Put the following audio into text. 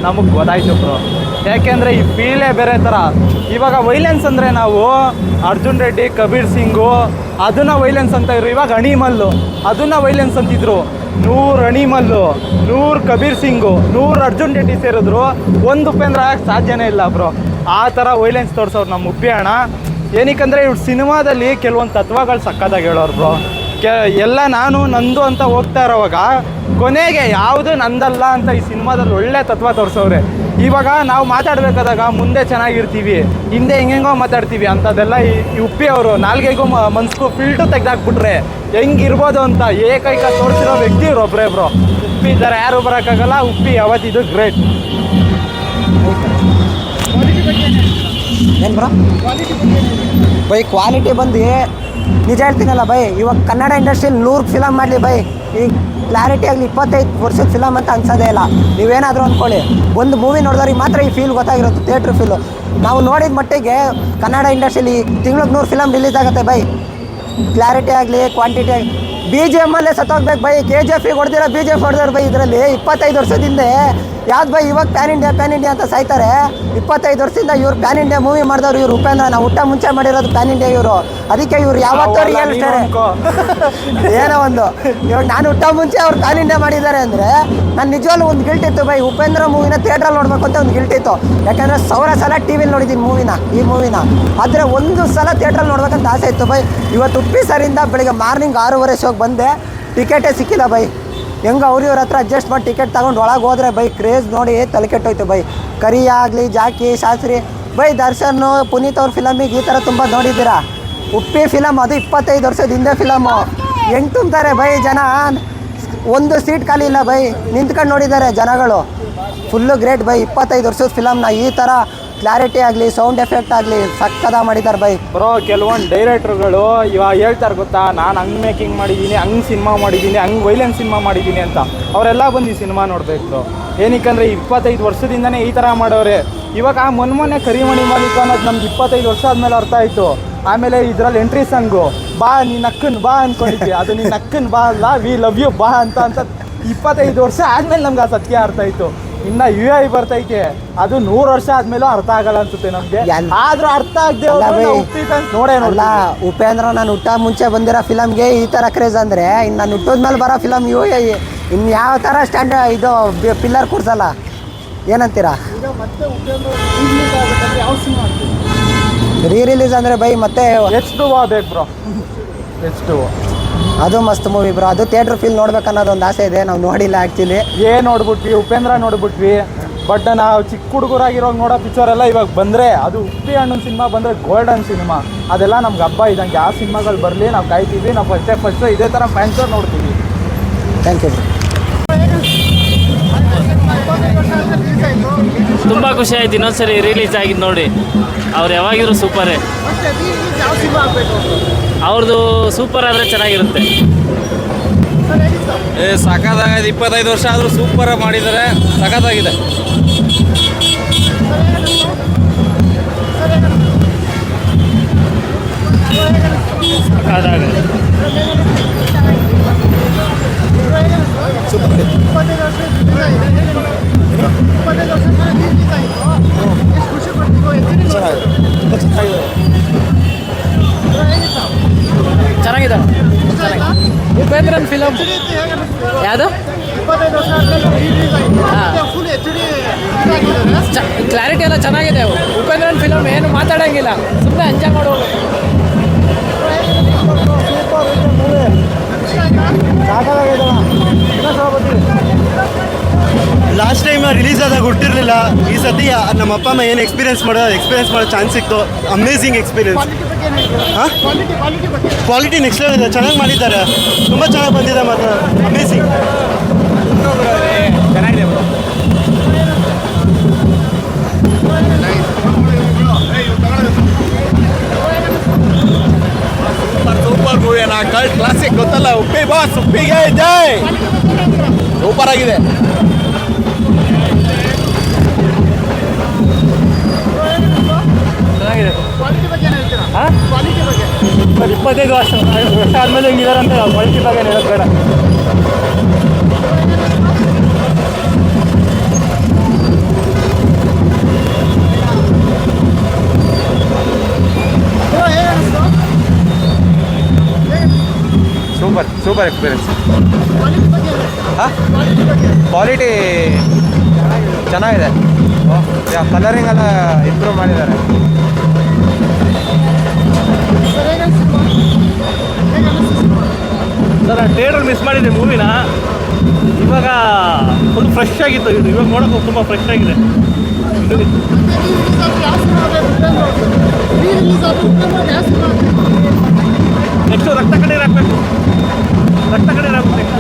ನಮಗೆ ಗೊತ್ತಾಯ್ತು ಬ್ರೋ. ಯಾಕೆಂದರೆ ಈ ಫೀಲೇ ಬೇರೆ ಥರ. ಇವಾಗ ವೈಲೆನ್ಸ್ ಅಂದರೆ ನಾವು ಅರ್ಜುನ್ ರೆಡ್ಡಿ, ಕಬೀರ್ ಸಿಂಗು ಅದನ್ನು ವೈಲೆನ್ಸ್ ಅಂತ ಇದ್ರು. ಇವಾಗ ಅಣಿಮಲ್ಲು ಅದನ್ನು ವೈಲೆನ್ಸ್ ಅಂತಿದ್ರು. 100 ಅಣಿಮಲ್ಲು, 100 ಕಬೀರ್ ಸಿಂಗು, 100 ಅರ್ಜುನ್ ರೆಡ್ಡಿ ಸೇರಿದ್ರು ಒಂದು ಉಪೇಂದ್ರ ಆಗಕ್ಕೆ ಸಾಧ್ಯನೇ ಇಲ್ಲ ಬ್ರೋ. ಆ ಥರ ವೈಲೆನ್ಸ್ ತೋರಿಸೋರು ನಮ್ಮ ಉಪ್ಪಿ ಅಣ್ಣ. ಏನಕ್ಕಂದರೆ ಇವ್ರು ಸಿನಿಮಾದಲ್ಲಿ ಕೆಲವೊಂದು ತತ್ವಗಳು ಸಕ್ಕತ್ತಾಗಿ ಹೇಳೋರು ಬ್ರೋ. ಎಲ್ಲ ನಾನು ನಂದು ಅಂತ ಹೋಗ್ತಾ ಇರೋವಾಗ ಕೊನೆಗೆ ಯಾವುದು ನಂದಲ್ಲ ಅಂತ ಈ ಸಿನಿಮಾದಲ್ಲಿ ಒಳ್ಳೆ ತತ್ವ ತೋರಿಸೋರೆ. ಇವಾಗ ನಾವು ಮಾತಾಡಬೇಕಾದಾಗ ಮುಂದೆ ಚೆನ್ನಾಗಿರ್ತೀವಿ, ಹಿಂದೆ ಹೆಂಗೆಂಗೋ ಮಾತಾಡ್ತೀವಿ ಅಂಥದ್ದೆಲ್ಲ ಈ ಉಪ್ಪಿ ಅವರು ನಾಲ್ಗೆಗೂ ಮನ್ಸಿಗೂ ಫಿಲ್ಟು ತೆಗ್ದಾಕ್ಬಿಟ್ರೆ ಹೆಂಗಿರ್ಬೋದು ಅಂತ ಏಕೈಕ ತೋರಿಸಿರೋ ವ್ಯಕ್ತಿ ಇವ್ರು ಒಬ್ಬರೇ ಬ್ರೋ. ಉಪ್ಪಿ ಇದ್ದಾರೆ, ಯಾರು ಬರೋಕ್ಕಾಗಲ್ಲ. ಉಪ್ಪಿ ಯಾವತ್ತಿದು ಗ್ರೇಟ್. ಏನು ಬ್ರೋ ಬೈ ಕ್ವಾಲಿಟಿ ಬಂದು ನಿಜ ಹೇಳ್ತೀನಲ್ಲ ಬೈ, ಇವಾಗ ಕನ್ನಡ ಇಂಡಸ್ಟ್ರಿಯಲ್ಲಿ 100 ಫಿಲಮ್ ಮಾಡಲಿ ಬೈ, ಈ ಕ್ಲಾರಿಟಿ ಆಗಲಿ 25 ವರ್ಷದ ಫಿಲಮ್ ಅಂತ ಅನ್ಸೋದೇ ಇಲ್ಲ. ನೀವೇನಾದರೂ ಅಂದ್ಕೊಳ್ಳಿ, ಒಂದು ಮೂವಿ ನೋಡಿದವ್ರಿಗೆ ಮಾತ್ರ ಈ ಫೀಲ್ ಗೊತ್ತಾಗಿರುತ್ತೆ, ಥಿಯೇಟ್ರ್ ಫೀಲು. ನಾವು ನೋಡಿದ ಮಟ್ಟಿಗೆ ಕನ್ನಡ ಇಂಡಸ್ಟ್ರಿಯಲ್ಲಿ ತಿಂಗ್ಳಿಗೆ 100 ಫಿಲಮ್ ರಿಲೀಸ್ ಆಗುತ್ತೆ ಬೈ. ಕ್ಲಾರಿಟಿ ಆಗಲಿ, ಕ್ವಾಂಟಿಟಿ ಆಗಲಿ. BGM ಅಲ್ಲೇ ಸತ್ತೋಗ್ಬೇಕು ಬೈ. KGF ಹೊಡೆದಿರೋ BGF ಹೊಡೆದವ್ರು ಬೈ. ಇದರಲ್ಲಿ 25 ವರ್ಷದಿಂದ ಯಾವ್ದು ಬೈ ಇವಾಗ ಪ್ಯಾನ್ ಇಂಡಿಯಾ ಅಂತ ಸಾಯ್ತಾರೆ. 25 ವರ್ಷದಿಂದ ಇವ್ರು ಪ್ಯಾನ್ ಇಂಡಿಯಾ ಮೂವಿ ಮಾಡಿದವ್ರು ಇವ್ರು ಉಪೇಂದ್ರ. ನಾವು ಊಟ ಮುಂಚೆ ಮಾಡಿರೋದು ಪ್ಯಾನ್ ಇಂಡಿಯಾ ಇವರು. ಅದಕ್ಕೆ ಇವ್ರು ಯಾವತ್ತೂ ರಿಯಲ್ ಸ್ಟಾರ್ ಏನೋ ಒಂದು. ಇವಾಗ ನಾನು ಊಟ ಮುಂಚೆ ಅವ್ರು ಪ್ಯಾನ್ ಇಂಡಿಯಾ ಮಾಡಿದ್ದಾರೆ ಅಂದರೆ ನಾನು ನಿಜವಾಗ್ಲೂ ಒಂದು ಗಿಲ್ಟ್ ಇತ್ತು ಬೈ. ಉಪೇಂದ್ರ ಮೂವಿನ ಥಿಯೇಟ್ರಲ್ಲಿ ನೋಡ್ಬೇಕು ಅಂತ ಒಂದು ಗಿಲ್ಟ್ ಇತ್ತು. ಯಾಕಂದರೆ 1000 ಸಲ ಟಿ ವಿಲಿ ನೋಡಿದ್ದೀನಿ ಈ ಮೂವಿನ. ಆದರೆ ಒಂದು ಸಲ ಥಿಯೇಟ್ರಲ್ಲಿ ನೋಡ್ಬೇಕಂತ ಆಸೆ ಇತ್ತು ಬೈ. ಇವತ್ತು ಉಪ್ಪಿ ಸರಿಂದ ಬೆಳಿಗ್ಗೆ ಮಾರ್ನಿಂಗ್ 6:30 ಶೋಗೆ ಬಂದೆ, ಟಿಕೆಟೇ ಸಿಕ್ಕಿಲ್ಲ ಬೈ. ಹೆಂಗೆ ಅವ್ರ ಹತ್ರ ಅಡ್ಜಸ್ಟ್ ಮಾಡಿ ಟಿಕೆಟ್ ತೊಗೊಂಡು ಒಳಗೆ ಹೋದ್ರೆ ಬೈ ಕ್ರೇಜ್ ನೋಡಿ ತಲೆ ಕೆಟ್ಟೋಯ್ತು ಬೈ. ಕರಿಯ ಆಗಲಿ, ಜಾಕಿ, ಶಾಸ್ತ್ರಿ ಬೈ, ದರ್ಶನ್, ಪುನೀತ್ ಅವ್ರ ಫಿಲಮಿಗೆ ಈ ಥರ ತುಂಬ ನೋಡಿದ್ದೀರಾ. ಉಪ್ಪಿ ಫಿಲಮ್ ಅದು 25 ವರ್ಷದ ಹಿಂದೆ ಫಿಲಮು. ಹೆಂಗೆ ತುಂಬ್ತಾರೆ ಬೈ ಜನ, ಒಂದು ಸೀಟ್ ಖಾಲಿ ಇಲ್ಲ ಬೈ, ನಿಂತ್ಕೊಂಡು ನೋಡಿದ್ದಾರೆ ಜನಗಳು. Full great by. 25 ವರ್ಷದ ಫಿಲಮ್ನ ಈ ಥರ ಕ್ಲಾರಿಟಿ ಆಗಲಿ, ಸೌಂಡ್ ಎಫೆಕ್ಟ್ ಆಗಲಿ ಸಕ್ಕದ ಮಾಡಿದ್ದಾರೆ ಬೈ. ಬ್ರೋ ಕೆಲವೊಂದು ಡೈರೆಕ್ಟ್ರುಗಳು ಇವಾಗ ಹೇಳ್ತಾರೆ ಗೊತ್ತಾ, ನಾನು ಹಂಗೆ ಮೇಕಿಂಗ್ ಮಾಡಿದ್ದೀನಿ, ಹಂಗೆ ಸಿನಿಮಾ ಮಾಡಿದ್ದೀನಿ, ಹಂಗೆ ವೈಲೆನ್ಸ್ ಸಿನಿಮಾ ಮಾಡಿದ್ದೀನಿ ಅಂತ. ಅವರೆಲ್ಲ ಬಂದು ಈ ಸಿನಿಮಾ ನೋಡಬೇಕು. ಏನಕ್ಕಂದರೆ 25 ವರ್ಷದಿಂದನೇ ಈ ಥರ ಮಾಡೋರೆ. ಇವಾಗ ಮೊನ್ನೆ ಕರಿಮಣಿ ಮಾಲೀಕ ಅನ್ನೋದು ನಮ್ಗೆ 25 ವರ್ಷ ಆದಮೇಲೆ ಅರ್ಥ ಆಯಿತು. ಆಮೇಲೆ ಇದರಲ್ಲಿ ಎಂಟ್ರಿ ಸಾಂಗು ಬಾ ನೀನು ಅಕ್ಕನ್ ಬಾ ಅಂದ್ಕೊಂಡಿದ್ವಿ, ಅದು ನೀನು ಅಕ್ಕನ್ ಬಾ ಅಲ್ಲ, ವಿ ಲವ್ ಯು ಬಾ ಅಂತ 25 ವರ್ಷ ಆದಮೇಲೆ ನಮ್ಗೆ ಆ ಸತ್ಯ ಅರ್ಥ ಆಯಿತು. ಇನ್ನು UI ಬರ್ತೈತೆ, ಅದು 100 ವರ್ಷ ಆದ್ಮೇಲೂ ಅರ್ಥ ಆಗಲ್ಲ ಅನ್ಸುತ್ತೆ ನಮ್ಗೆ. ಆದ್ರೂ ಅರ್ಥ ಆಗದೆ ನೋಡೇನಲ್ಲ ಉಪೇಂದ್ರ. ನಾನು ಊಟ ಮುಂಚೆ ಬಂದಿರೋ ಫಿಲಮ್ಗೆ ಈ ಥರ ಕ್ರೇಜ್ ಅಂದರೆ ಇನ್ನು ನಾನು ಹುಟ್ಟೋದ್ಮೇಲೆ ಬರೋ ಫಿಲಮ್ ಇನ್ನು ಯಾವ ಥರ ಸ್ಟ್ಯಾಂಡರ್ಡ್ ಇದು ಪಿಲ್ಲರ್ ಕೊಡ್ಸಲ್ಲ. ಏನಂತೀರಾ? ರೀ-ರಿಲೀಸ್ ಅಂದರೆ ಬೈ ಮತ್ತೆ H2O ಬೇಕು ಬ್ರೋ. H2O ಅದು ಮಸ್ತ್ ಮೂವಿ ಬ್ರೋ. ಅದು ಥಿಯೇಟ್ರ್ ಫೀಲ್ ನೋಡ್ಬೇಕು ಅನ್ನೋದು ಒಂದು ಆಸೆ ಇದೆ. ನಾವು ನೋಡಿಲ್ಲ ಆ್ಯಕ್ಚುಲಿ. ನೋಡ್ಬಿಟ್ವಿ, ಉಪೇಂದ್ರ ನೋಡ್ಬಿಟ್ವಿ. ಬಟ್ ನಾವು ಚಿಕ್ಕ ಹುಡುಗರಾಗಿರೋವಾಗ ನೋಡೋ ಪಿಕ್ಚರ್ ಎಲ್ಲ ಇವಾಗ ಬಂದರೆ ಅದು ಉಪ್ಪಿ ಅಣ್ಣನ ಸಿನಿಮಾ ಬಂದರೆ ಗೋಲ್ಡನ್ ಸಿನಿಮಾ. ಅದೆಲ್ಲ ನಮ್ಗೆ ಹಬ್ಬ ಇದ್ದಂಗೆ. ಯಾವ ಸಿನಿಮಾಗಳು ಬರಲಿ ನಾವು ಕಾಯ್ತೀವಿ. ನಾವು ಫಸ್ಟು ಇದೇ ಥರ ಫ್ಯಾನ್ಸರ್ ನೋಡ್ತೀವಿ. Thank you bro. ತುಂಬ ಖುಷಿ ಆಯ್ತು ಇನ್ನೊಂದ್ಸರಿ ರಿಲೀಸ್ ಆಗಿದ್ದು ನೋಡಿ. ಅವ್ರು ಯಾವಾಗಿದ್ರು ಸೂಪರೇ. ಅವ್ರದ್ದು ಸೂಪರ್ ಆದರೆ ಚೆನ್ನಾಗಿರುತ್ತೆ. ಸಖತ್ತಾಗಿದೆ. 25 ವರ್ಷ ಆದರೂ ಸೂಪರಾಗಿ ಮಾಡಿದ್ದಾರೆ. ಸಖತ್ತಾಗಿದೆ. ಚೆನ್ನಾಗಿದೆ. ಉಪೇಂದ್ರನ್ ಫಿಲಮ್ ಯಾವುದು? ಕ್ಲಾರಿಟಿ ಎಲ್ಲ ಚೆನ್ನಾಗಿದೆ. ಉಪೇಂದ್ರನ್ ಫಿಲಮ್ ಏನು ಮಾತಾಡೋಂಗಿಲ್ಲ, ಸುಮ್ಮನೆ ಎಂಜಾಯ್ ಮಾಡುವ. ಲಾಸ್ಟ್ ಟೈಮ್ ರಿಲೀಸ್ ಆದಾಗ ಹುಟ್ಟಿರಲಿಲ್ಲ. ಈ ಸತಿ ನಮ್ಮ ಅಪ್ಪ ಅಮ್ಮ ಏನು ಎಕ್ಸ್ಪೀರಿಯನ್ಸ್ ಮಾಡೋ ಚಾನ್ಸ್ ಸಿಕ್ತು. Amazing experience. ಹಾಂ, ಕ್ವಾಲಿಟಿ ನೆಕ್ಸ್ಟ್ ಲೆವೆಲ್ ಇದೆ. ಚೆನ್ನಾಗಿ ಮಾಡಿದ್ದಾರೆ, ತುಂಬ ಚೆನ್ನಾಗಿ ಬಂದಿದೆ ಮಾತ್ರ. ಅಮೇಝಿಂಗ್. ಚೆನ್ನಾಗಿದೆ ಬ್ರೋ. ಸೂಪರ್ ಮೂವಿ ಅಣ್ಣ. ಕಲ್ಟ್ ಕ್ಲಾಸಿಕ್ ಗೊತ್ತಲ್ಲ, ಉಪ್ಪಿ ಬಾಸ್. ಉಪ್ಪಿಗೆ ಜೈ. ಸೂಪರ್ ಆಗಿದೆ. ಚೆನ್ನಾಗಿದೆ. 25 ವರ್ಷ ಆದಮೇಲೆ ಹಿಂಗಿದ್ದಾರೆ ಅಂತ ಕ್ವಾಲಿಟಿ ಬಗ್ಗೆ ಹೇಳೋದು ಬೇಡ. Super experience. ಹಾಂ ಕ್ವಾಲಿಟಿ ಚೆನ್ನಾಗಿದೆ. ಕಲರಿಂಗ್ ಎಲ್ಲ ಇಂಪ್ರೂವ್ ಮಾಡಿದ್ದಾರೆ. ಸರ್ ಥಿಯೇಟರ್ ಮಿಸ್ ಮಾಡಿದೆ ಮೂವಿನ. ಇವಾಗ ಫುಲ್ ಫ್ರೆಶ್ ಆಗಿತ್ತು ಇದು, ಇವಾಗ ನೋಡೋಕೆ ತುಂಬ ಫ್ರೆಶ್ ಆಗಿದೆ. ನೆಕ್ಸ್ಟು ರಕ್ತ ಕಣ್ಣೀರು ಹಾಕಬೇಕು, ರಕ್ತ ಕಣ್ಣೀರು ಹಾಕಬೇಕು.